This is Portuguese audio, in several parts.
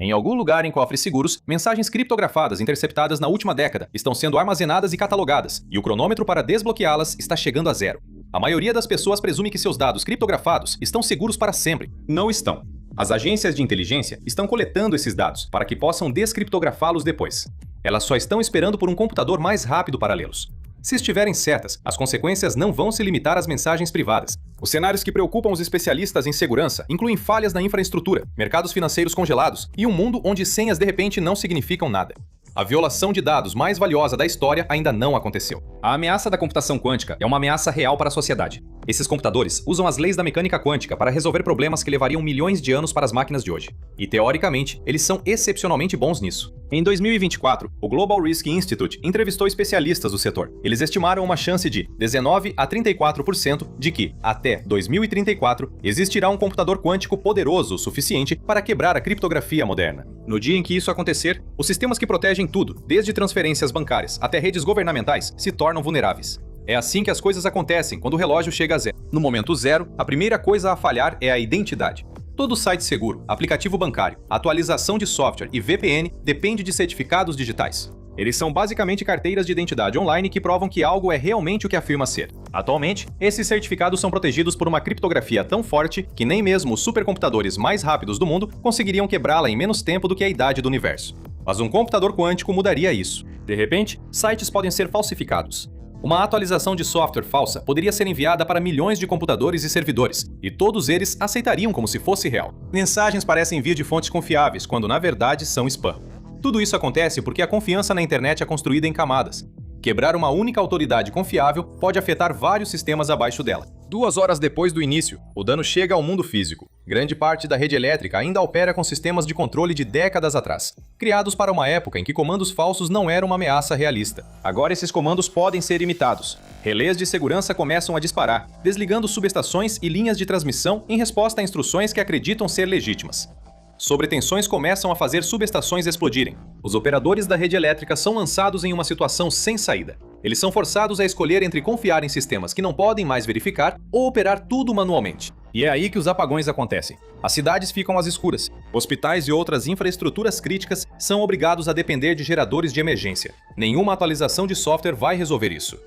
Em algum lugar em cofres seguros, mensagens criptografadas interceptadas na última década estão sendo armazenadas e catalogadas, e o cronômetro para desbloqueá-las está chegando a zero. A maioria das pessoas presume que seus dados criptografados estão seguros para sempre. Não estão. As agências de inteligência estão coletando esses dados para que possam descriptografá-los depois. Elas só estão esperando por um computador mais rápido para lê-los. Se estiverem certas, as consequências não vão se limitar às mensagens privadas. Os cenários que preocupam os especialistas em segurança incluem falhas na infraestrutura, mercados financeiros congelados e um mundo onde senhas de repente não significam nada. A violação de dados mais valiosa da história ainda não aconteceu. A ameaça da computação quântica é uma ameaça real para a sociedade. Esses computadores usam as leis da mecânica quântica para resolver problemas que levariam milhões de anos para as máquinas de hoje. E, teoricamente, eles são excepcionalmente bons nisso. Em 2024, o Global Risk Institute entrevistou especialistas do setor. Eles estimaram uma chance de 19 a 34% de que, até 2034, existirá um computador quântico poderoso o suficiente para quebrar a criptografia moderna. No dia em que isso acontecer, os sistemas que protegem tudo, desde transferências bancárias até redes governamentais, se tornam vulneráveis. É assim que as coisas acontecem quando o relógio chega a zero. No momento zero, a primeira coisa a falhar é a identidade. Todo site seguro, aplicativo bancário, atualização de software e VPN depende de certificados digitais. Eles são basicamente carteiras de identidade online que provam que algo é realmente o que afirma ser. Atualmente, esses certificados são protegidos por uma criptografia tão forte que nem mesmo os supercomputadores mais rápidos do mundo conseguiriam quebrá-la em menos tempo do que a idade do universo. Mas um computador quântico mudaria isso. De repente, sites podem ser falsificados. Uma atualização de software falsa poderia ser enviada para milhões de computadores e servidores, e todos eles aceitariam como se fosse real. Mensagens parecem vir de fontes confiáveis, quando na verdade são spam. Tudo isso acontece porque a confiança na internet é construída em camadas. Quebrar uma única autoridade confiável pode afetar vários sistemas abaixo dela. 2 horas depois do início, o dano chega ao mundo físico. Grande parte da rede elétrica ainda opera com sistemas de controle de décadas atrás, criados para uma época em que comandos falsos não eram uma ameaça realista. Agora esses comandos podem ser imitados. Relés de segurança começam a disparar, desligando subestações e linhas de transmissão em resposta a instruções que acreditam ser legítimas. Sobretensões começam a fazer subestações explodirem. Os operadores da rede elétrica são lançados em uma situação sem saída. Eles são forçados a escolher entre confiar em sistemas que não podem mais verificar ou operar tudo manualmente. E é aí que os apagões acontecem. As cidades ficam às escuras. Hospitais e outras infraestruturas críticas são obrigados a depender de geradores de emergência. Nenhuma atualização de software vai resolver isso.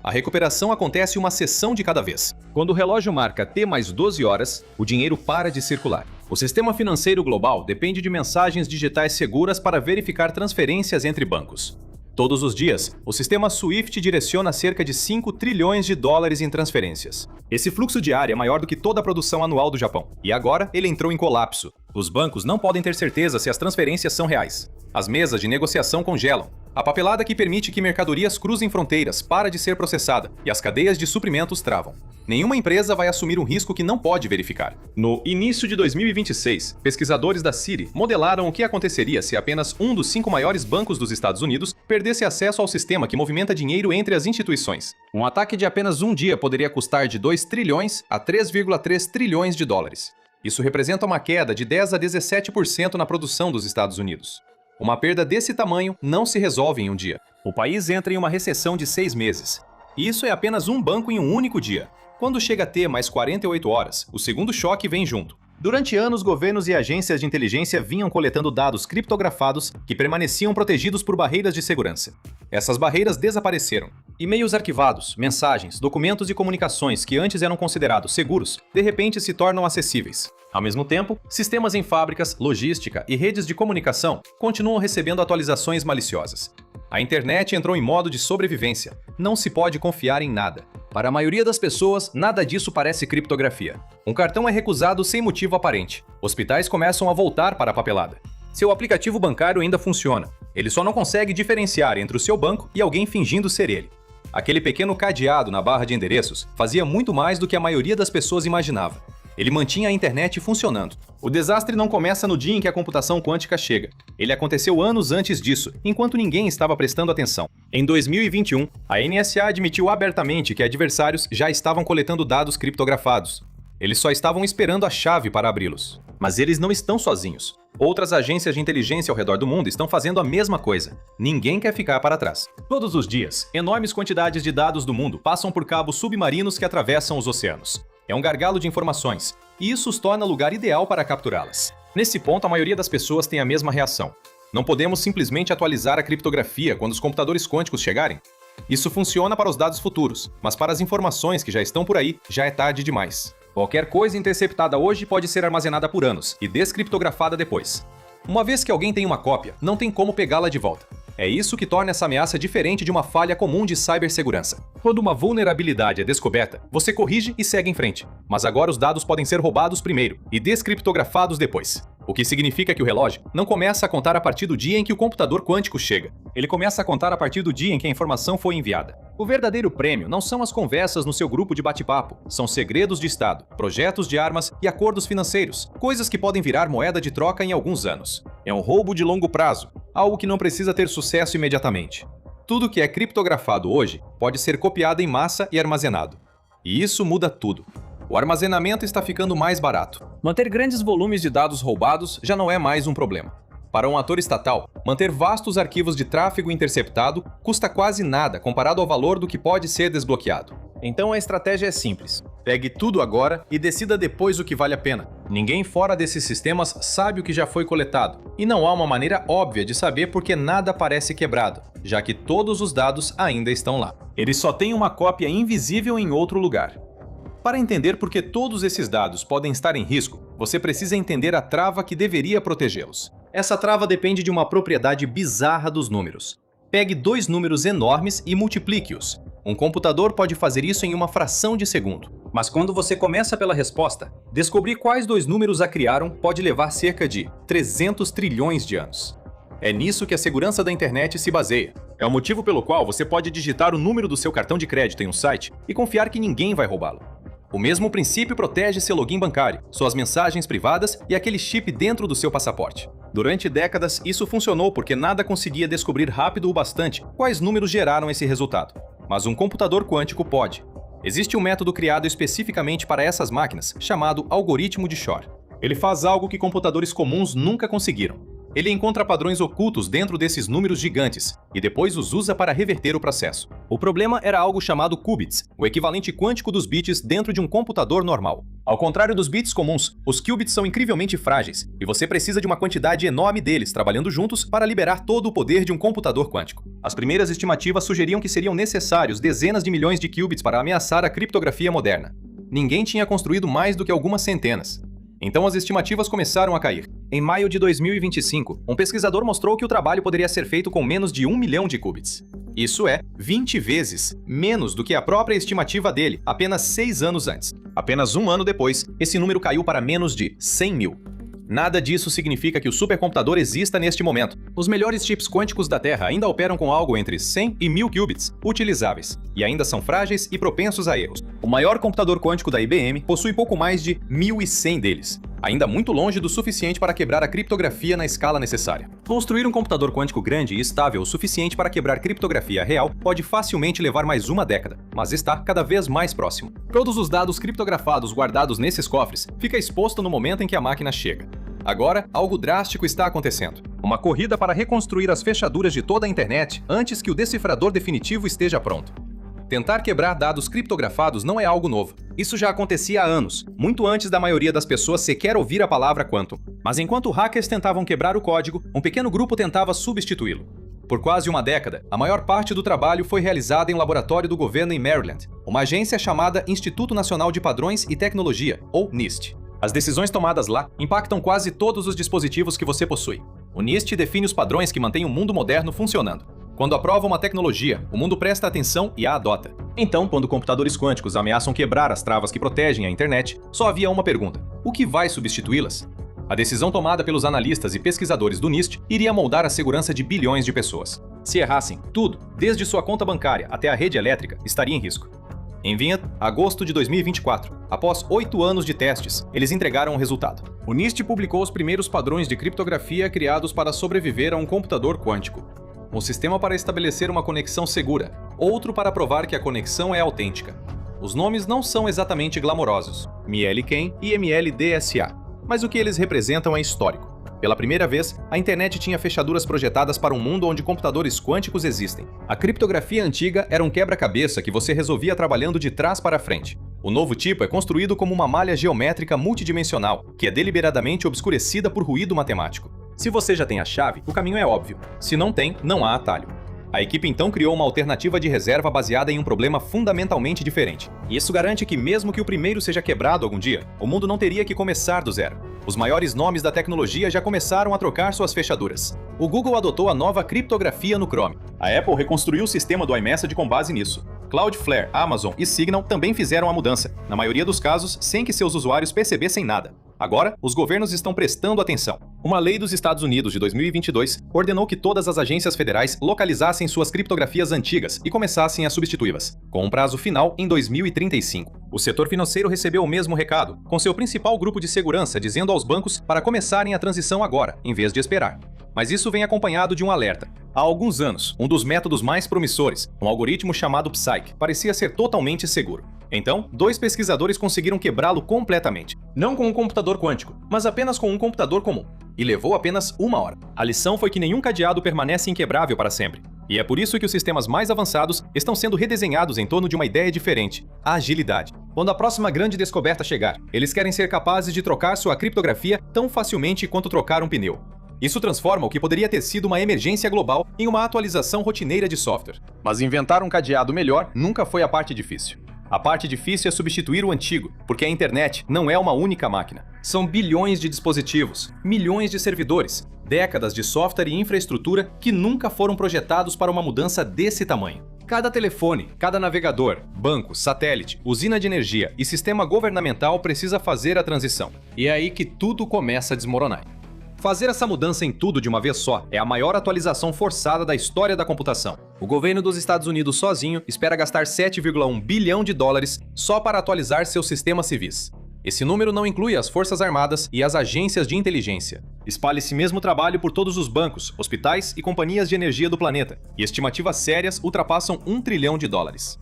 A recuperação acontece uma sessão de cada vez. Quando o relógio marca T mais 12 horas, o dinheiro para de circular. O sistema financeiro global depende de mensagens digitais seguras para verificar transferências entre bancos. Todos os dias, o sistema SWIFT direciona cerca de 5 trilhões de dólares em transferências. Esse fluxo diário é maior do que toda a produção anual do Japão. E agora ele entrou em colapso. Os bancos não podem ter certeza se as transferências são reais. As mesas de negociação congelam. A papelada que permite que mercadorias cruzem fronteiras para de ser processada e as cadeias de suprimentos travam. Nenhuma empresa vai assumir um risco que não pode verificar. No início de 2026, pesquisadores da Citi modelaram o que aconteceria se apenas um dos 5 maiores bancos dos Estados Unidos perdesse acesso ao sistema que movimenta dinheiro entre as instituições. Um ataque de apenas um dia poderia custar de 2 trilhões a 3,3 trilhões de dólares. Isso representa uma queda de 10 a 17% na produção dos Estados Unidos. Uma perda desse tamanho não se resolve em um dia. O país entra em uma recessão de 6 meses. E isso é apenas um banco em um único dia. Quando chega a ter mais 48 horas, o segundo choque vem junto. Durante anos, governos e agências de inteligência vinham coletando dados criptografados que permaneciam protegidos por barreiras de segurança. Essas barreiras desapareceram. E-mails arquivados, mensagens, documentos e comunicações que antes eram considerados seguros, de repente se tornam acessíveis. Ao mesmo tempo, sistemas em fábricas, logística e redes de comunicação continuam recebendo atualizações maliciosas. A internet entrou em modo de sobrevivência. Não se pode confiar em nada. Para a maioria das pessoas, nada disso parece criptografia. Um cartão é recusado sem motivo aparente. Hospitais começam a voltar para a papelada. Seu aplicativo bancário ainda funciona. Ele só não consegue diferenciar entre o seu banco e alguém fingindo ser ele. Aquele pequeno cadeado na barra de endereços fazia muito mais do que a maioria das pessoas imaginava. Ele mantinha a internet funcionando. O desastre não começa no dia em que a computação quântica chega. Ele aconteceu anos antes disso, enquanto ninguém estava prestando atenção. Em 2021, a NSA admitiu abertamente que adversários já estavam coletando dados criptografados. Eles só estavam esperando a chave para abri-los. Mas eles não estão sozinhos. Outras agências de inteligência ao redor do mundo estão fazendo a mesma coisa. Ninguém quer ficar para trás. Todos os dias, enormes quantidades de dados do mundo passam por cabos submarinos que atravessam os oceanos. É um gargalo de informações, e isso os torna o lugar ideal para capturá-las. Nesse ponto, a maioria das pessoas tem a mesma reação. Não podemos simplesmente atualizar a criptografia quando os computadores quânticos chegarem? Isso funciona para os dados futuros, mas para as informações que já estão por aí, já é tarde demais. Qualquer coisa interceptada hoje pode ser armazenada por anos e descriptografada depois. Uma vez que alguém tem uma cópia, não tem como pegá-la de volta. É isso que torna essa ameaça diferente de uma falha comum de cibersegurança. Quando uma vulnerabilidade é descoberta, você corrige e segue em frente. Mas agora os dados podem ser roubados primeiro e descriptografados depois. O que significa que o relógio não começa a contar a partir do dia em que o computador quântico chega. Ele começa a contar a partir do dia em que a informação foi enviada. O verdadeiro prêmio não são as conversas no seu grupo de bate-papo, são segredos de Estado, projetos de armas e acordos financeiros, coisas que podem virar moeda de troca em alguns anos. É um roubo de longo prazo, algo que não precisa ter sucesso imediatamente. Tudo que é criptografado hoje pode ser copiado em massa e armazenado. E isso muda tudo. O armazenamento está ficando mais barato. Manter grandes volumes de dados roubados já não é mais um problema. Para um ator estatal, manter vastos arquivos de tráfego interceptado custa quase nada comparado ao valor do que pode ser desbloqueado. Então a estratégia é simples. Pegue tudo agora e decida depois o que vale a pena. Ninguém fora desses sistemas sabe o que já foi coletado, e não há uma maneira óbvia de saber porque nada parece quebrado, já que todos os dados ainda estão lá. Eles só têm uma cópia invisível em outro lugar. Para entender por que todos esses dados podem estar em risco, você precisa entender a trava que deveria protegê-los. Essa trava depende de uma propriedade bizarra dos números. Pegue dois números enormes e multiplique-os. Um computador pode fazer isso em uma fração de segundo. Mas quando você começa pela resposta, descobrir quais dois números a criaram pode levar cerca de 300 trilhões de anos. É nisso que a segurança da internet se baseia. É o motivo pelo qual você pode digitar o número do seu cartão de crédito em um site e confiar que ninguém vai roubá-lo. O mesmo princípio protege seu login bancário, suas mensagens privadas e aquele chip dentro do seu passaporte. Durante décadas, isso funcionou porque nada conseguia descobrir rápido o bastante quais números geraram esse resultado. Mas um computador quântico pode. Existe um método criado especificamente para essas máquinas, chamado algoritmo de Shor. Ele faz algo que computadores comuns nunca conseguiram. Ele encontra padrões ocultos dentro desses números gigantes e depois os usa para reverter o processo. O problema era algo chamado qubits, o equivalente quântico dos bits dentro de um computador normal. Ao contrário dos bits comuns, os qubits são incrivelmente frágeis e você precisa de uma quantidade enorme deles trabalhando juntos para liberar todo o poder de um computador quântico. As primeiras estimativas sugeriam que seriam necessários dezenas de milhões de qubits para ameaçar a criptografia moderna. Ninguém tinha construído mais do que algumas centenas. Então as estimativas começaram a cair. Em maio de 2025, um pesquisador mostrou que o trabalho poderia ser feito com menos de 1 milhão de qubits. Isso é 20 vezes menos do que a própria estimativa dele, apenas 6 anos antes. Apenas um ano depois, esse número caiu para menos de 100 mil. Nada disso significa que o supercomputador exista neste momento. Os melhores chips quânticos da Terra ainda operam com algo entre 100 e 1000 qubits utilizáveis, e ainda são frágeis e propensos a erros. O maior computador quântico da IBM possui pouco mais de 1.100 deles, ainda muito longe do suficiente para quebrar a criptografia na escala necessária. Construir um computador quântico grande e estável o suficiente para quebrar criptografia real pode facilmente levar mais uma década, mas está cada vez mais próximo. Todos os dados criptografados guardados nesses cofres fica exposto no momento em que a máquina chega. Agora, algo drástico está acontecendo. Uma corrida para reconstruir as fechaduras de toda a internet antes que o decifrador definitivo esteja pronto. Tentar quebrar dados criptografados não é algo novo. Isso já acontecia há anos, muito antes da maioria das pessoas sequer ouvir a palavra quantum. Mas enquanto hackers tentavam quebrar o código, um pequeno grupo tentava substituí-lo. Por quase uma década, a maior parte do trabalho foi realizada em um laboratório do governo em Maryland, uma agência chamada Instituto Nacional de Padrões e Tecnologia, ou NIST. As decisões tomadas lá impactam quase todos os dispositivos que você possui. O NIST define os padrões que mantêm o mundo moderno funcionando. Quando aprova uma tecnologia, o mundo presta atenção e a adota. Então, quando computadores quânticos ameaçam quebrar as travas que protegem a internet, só havia uma pergunta: o que vai substituí-las? A decisão tomada pelos analistas e pesquisadores do NIST iria moldar a segurança de bilhões de pessoas. Se errassem, tudo, desde sua conta bancária até a rede elétrica, estaria em risco. Em agosto de 2024, após 8 anos de testes, eles entregaram o resultado. O NIST publicou os primeiros padrões de criptografia criados para sobreviver a um computador quântico. Um sistema para estabelecer uma conexão segura, outro para provar que a conexão é autêntica. Os nomes não são exatamente glamourosos, ML-CAN e ML-DSA, mas o que eles representam é histórico. Pela primeira vez, a internet tinha fechaduras projetadas para um mundo onde computadores quânticos existem. A criptografia antiga era um quebra-cabeça que você resolvia trabalhando de trás para frente. O novo tipo é construído como uma malha geométrica multidimensional, que é deliberadamente obscurecida por ruído matemático. Se você já tem a chave, o caminho é óbvio. Se não tem, não há atalho. A equipe então criou uma alternativa de reserva baseada em um problema fundamentalmente diferente. Isso garante que, mesmo que o primeiro seja quebrado algum dia, o mundo não teria que começar do zero. Os maiores nomes da tecnologia já começaram a trocar suas fechaduras. O Google adotou a nova criptografia no Chrome. A Apple reconstruiu o sistema do iMessage com base nisso. Cloudflare, Amazon e Signal também fizeram a mudança, na maioria dos casos sem que seus usuários percebessem nada. Agora, os governos estão prestando atenção. Uma lei dos Estados Unidos de 2022 ordenou que todas as agências federais localizassem suas criptografias antigas e começassem a substituí-las, com um prazo final em 2035. O setor financeiro recebeu o mesmo recado, com seu principal grupo de segurança dizendo aos bancos para começarem a transição agora, em vez de esperar. Mas isso vem acompanhado de um alerta. Há alguns anos, um dos métodos mais promissores, um algoritmo chamado Psyche, parecia ser totalmente seguro. Então, 2 pesquisadores conseguiram quebrá-lo completamente. Não com um computador quântico, mas apenas com um computador comum. E levou apenas 1 hora. A lição foi que nenhum cadeado permanece inquebrável para sempre. E é por isso que os sistemas mais avançados estão sendo redesenhados em torno de uma ideia diferente: a agilidade. Quando a próxima grande descoberta chegar, eles querem ser capazes de trocar sua criptografia tão facilmente quanto trocar um pneu. Isso transforma o que poderia ter sido uma emergência global em uma atualização rotineira de software. Mas inventar um cadeado melhor nunca foi a parte difícil. A parte difícil é substituir o antigo, porque a internet não é uma única máquina. São bilhões de dispositivos, milhões de servidores, décadas de software e infraestrutura que nunca foram projetados para uma mudança desse tamanho. Cada telefone, cada navegador, banco, satélite, usina de energia e sistema governamental precisa fazer a transição. E é aí que tudo começa a desmoronar. Fazer essa mudança em tudo de uma vez só é a maior atualização forçada da história da computação. O governo dos Estados Unidos sozinho espera gastar 7,1 bilhão de dólares só para atualizar seus sistemas civis. Esse número não inclui as Forças Armadas e as agências de inteligência. Espalha esse mesmo trabalho por todos os bancos, hospitais e companhias de energia do planeta, e estimativas sérias ultrapassam 1 trilhão de dólares.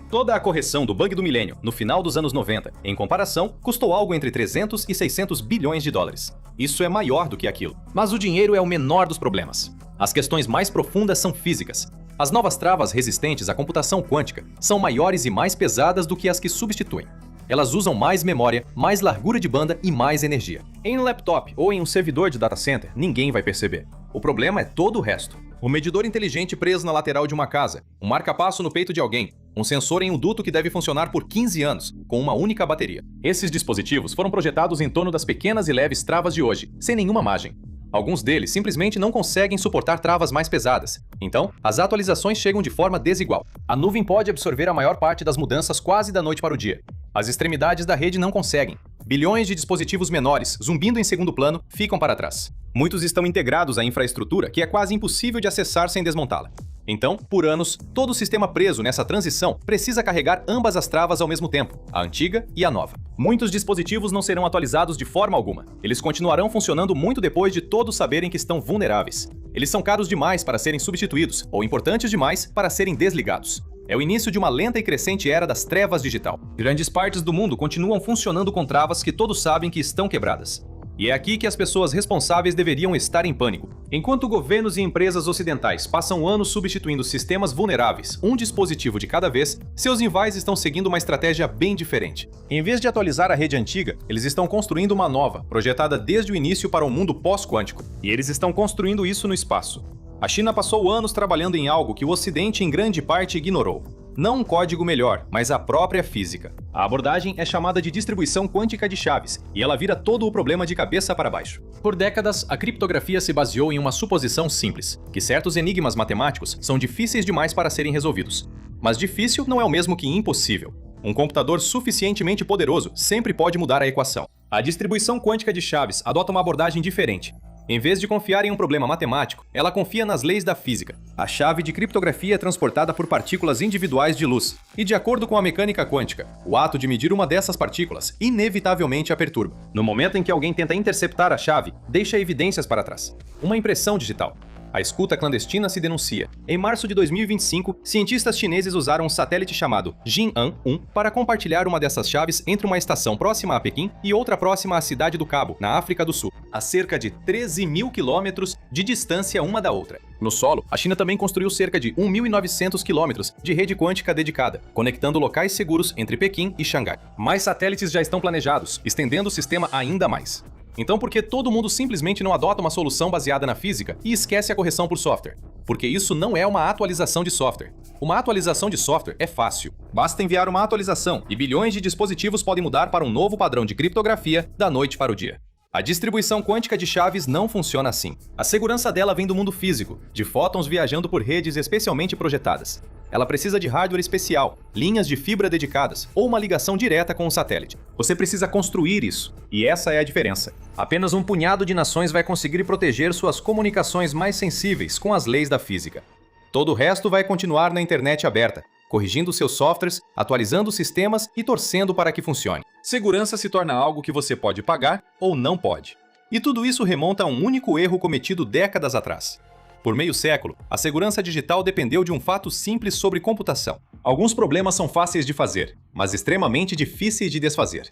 Toda a correção do bug do milênio, no final dos anos 90, em comparação, custou algo entre 300 e 600 bilhões de dólares. Isso é maior do que aquilo. Mas o dinheiro é o menor dos problemas. As questões mais profundas são físicas. As novas travas resistentes à computação quântica são maiores e mais pesadas do que as que substituem. Elas usam mais memória, mais largura de banda e mais energia. Em um laptop ou em um servidor de data center, ninguém vai perceber. O problema é todo o resto. Um medidor inteligente preso na lateral de uma casa, um marca-passo no peito de alguém, um sensor em um duto que deve funcionar por 15 anos, com uma única bateria. Esses dispositivos foram projetados em torno das pequenas e leves travas de hoje, sem nenhuma margem. Alguns deles simplesmente não conseguem suportar travas mais pesadas. Então, as atualizações chegam de forma desigual. A nuvem pode absorver a maior parte das mudanças quase da noite para o dia. As extremidades da rede não conseguem. Bilhões de dispositivos menores, zumbindo em segundo plano, ficam para trás. Muitos estão integrados à infraestrutura que é quase impossível de acessar sem desmontá-la. Então, por anos, todo o sistema preso nessa transição precisa carregar ambas as travas ao mesmo tempo, a antiga e a nova. Muitos dispositivos não serão atualizados de forma alguma. Eles continuarão funcionando muito depois de todos saberem que estão vulneráveis. Eles são caros demais para serem substituídos, ou importantes demais para serem desligados. É o início de uma lenta e crescente era das trevas digital. Grandes partes do mundo continuam funcionando com travas que todos sabem que estão quebradas. E é aqui que as pessoas responsáveis deveriam estar em pânico. Enquanto governos e empresas ocidentais passam anos substituindo sistemas vulneráveis, um dispositivo de cada vez, seus rivais estão seguindo uma estratégia bem diferente. Em vez de atualizar a rede antiga, eles estão construindo uma nova, projetada desde o início para um mundo pós-quântico. E eles estão construindo isso no espaço. A China passou anos trabalhando em algo que o Ocidente em grande parte ignorou. Não um código melhor, mas a própria física. A abordagem é chamada de distribuição quântica de chaves, e ela vira todo o problema de cabeça para baixo. Por décadas, a criptografia se baseou em uma suposição simples, que certos enigmas matemáticos são difíceis demais para serem resolvidos. Mas difícil não é o mesmo que impossível. Um computador suficientemente poderoso sempre pode mudar a equação. A distribuição quântica de chaves adota uma abordagem diferente. Em vez de confiar em um problema matemático, ela confia nas leis da física. A chave de criptografia é transportada por partículas individuais de luz, e de acordo com a mecânica quântica, o ato de medir uma dessas partículas inevitavelmente a perturba. No momento em que alguém tenta interceptar a chave, deixa evidências para trás. Uma impressão digital. A escuta clandestina se denuncia. Em março de 2025, cientistas chineses usaram um satélite chamado Jinan-1 para compartilhar uma dessas chaves entre uma estação próxima a Pequim e outra próxima à cidade do Cabo, na África do Sul, a cerca de 13 mil quilômetros de distância uma da outra. No solo, a China também construiu cerca de 1.900 quilômetros de rede quântica dedicada, conectando locais seguros entre Pequim e Xangai. Mais satélites já estão planejados, estendendo o sistema ainda mais. Então por que todo mundo simplesmente não adota uma solução baseada na física e esquece a correção por software? Porque isso não é uma atualização de software. Uma atualização de software é fácil. Basta enviar uma atualização e bilhões de dispositivos podem mudar para um novo padrão de criptografia da noite para o dia. A distribuição quântica de chaves não funciona assim. A segurança dela vem do mundo físico, de fótons viajando por redes especialmente projetadas. Ela precisa de hardware especial, linhas de fibra dedicadas ou uma ligação direta com o satélite. Você precisa construir isso, e essa é a diferença. Apenas um punhado de nações vai conseguir proteger suas comunicações mais sensíveis com as leis da física. Todo o resto vai continuar na internet aberta, corrigindo seus softwares, atualizando os sistemas e torcendo para que funcione. Segurança se torna algo que você pode pagar ou não pode. E tudo isso remonta a um único erro cometido décadas atrás. Por meio século, a segurança digital dependeu de um fato simples sobre computação. Alguns problemas são fáceis de fazer, mas extremamente difíceis de desfazer.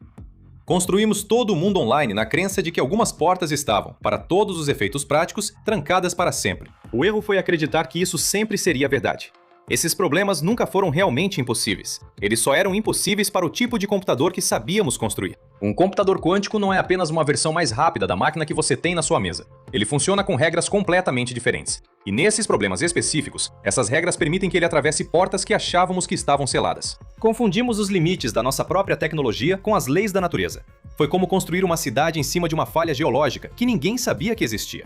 Construímos todo o mundo online na crença de que algumas portas estavam, para todos os efeitos práticos, trancadas para sempre. O erro foi acreditar que isso sempre seria verdade. Esses problemas nunca foram realmente impossíveis. Eles só eram impossíveis para o tipo de computador que sabíamos construir. Um computador quântico não é apenas uma versão mais rápida da máquina que você tem na sua mesa. Ele funciona com regras completamente diferentes. E nesses problemas específicos, essas regras permitem que ele atravesse portas que achávamos que estavam seladas. Confundimos os limites da nossa própria tecnologia com as leis da natureza. Foi como construir uma cidade em cima de uma falha geológica que ninguém sabia que existia.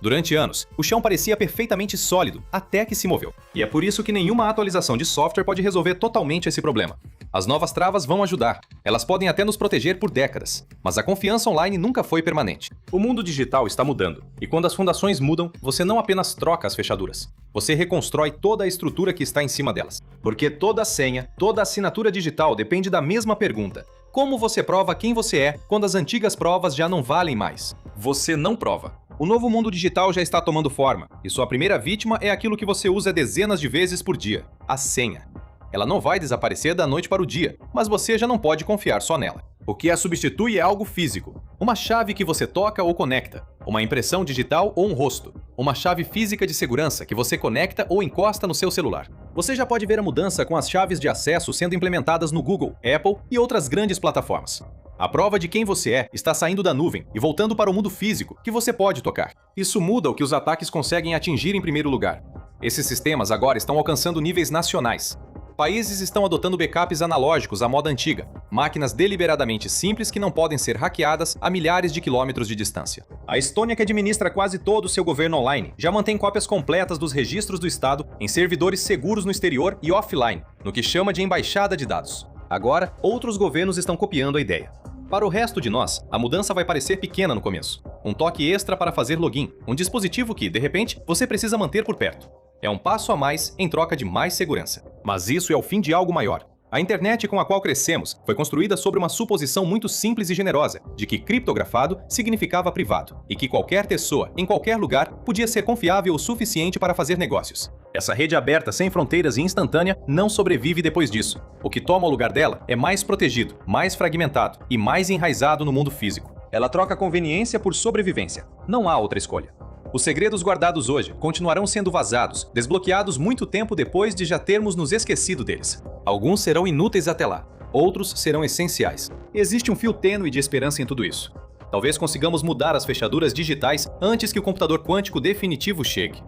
Durante anos, o chão parecia perfeitamente sólido, até que se moveu. E é por isso que nenhuma atualização de software pode resolver totalmente esse problema. As novas travas vão ajudar. Elas podem até nos proteger por décadas. Mas a confiança online nunca foi permanente. O mundo digital está mudando. E quando as fundações mudam, você não apenas troca as fechaduras. Você reconstrói toda a estrutura que está em cima delas. Porque toda senha, toda assinatura digital depende da mesma pergunta. Como você prova quem você é quando as antigas provas já não valem mais? Você não prova. O novo mundo digital já está tomando forma, e sua primeira vítima é aquilo que você usa dezenas de vezes por dia: a senha. Ela não vai desaparecer da noite para o dia, mas você já não pode confiar só nela. O que a substitui é algo físico. Uma chave que você toca ou conecta, uma impressão digital ou um rosto, uma chave física de segurança que você conecta ou encosta no seu celular. Você já pode ver a mudança com as chaves de acesso sendo implementadas no Google, Apple e outras grandes plataformas. A prova de quem você é está saindo da nuvem e voltando para o mundo físico, que você pode tocar. Isso muda o que os ataques conseguem atingir em primeiro lugar. Esses sistemas agora estão alcançando níveis nacionais. Países estão adotando backups analógicos à moda antiga, máquinas deliberadamente simples que não podem ser hackeadas a milhares de quilômetros de distância. A Estônia, que administra quase todo o seu governo online, já mantém cópias completas dos registros do Estado em servidores seguros no exterior e offline, no que chama de embaixada de dados. Agora, outros governos estão copiando a ideia. Para o resto de nós, a mudança vai parecer pequena no começo. Um toque extra para fazer login, um dispositivo que, de repente, você precisa manter por perto. É um passo a mais em troca de mais segurança. Mas isso é o fim de algo maior. A internet com a qual crescemos foi construída sobre uma suposição muito simples e generosa de que criptografado significava privado e que qualquer pessoa, em qualquer lugar, podia ser confiável o suficiente para fazer negócios. Essa rede aberta, sem fronteiras e instantânea, não sobrevive depois disso. O que toma o lugar dela é mais protegido, mais fragmentado e mais enraizado no mundo físico. Ela troca conveniência por sobrevivência. Não há outra escolha. Os segredos guardados hoje continuarão sendo vazados, desbloqueados muito tempo depois de já termos nos esquecido deles. Alguns serão inúteis até lá, outros serão essenciais. Existe um fio tênue de esperança em tudo isso. Talvez consigamos mudar as fechaduras digitais antes que o computador quântico definitivo chegue.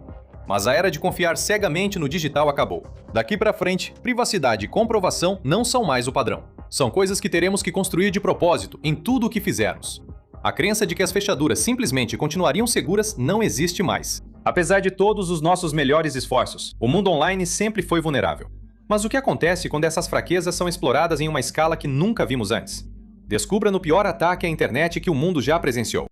Mas a era de confiar cegamente no digital acabou. Daqui para frente, privacidade e comprovação não são mais o padrão. São coisas que teremos que construir de propósito em tudo o que fizermos. A crença de que as fechaduras simplesmente continuariam seguras não existe mais. Apesar de todos os nossos melhores esforços, o mundo online sempre foi vulnerável. Mas o que acontece quando essas fraquezas são exploradas em uma escala que nunca vimos antes? Descubra no pior ataque à internet que o mundo já presenciou.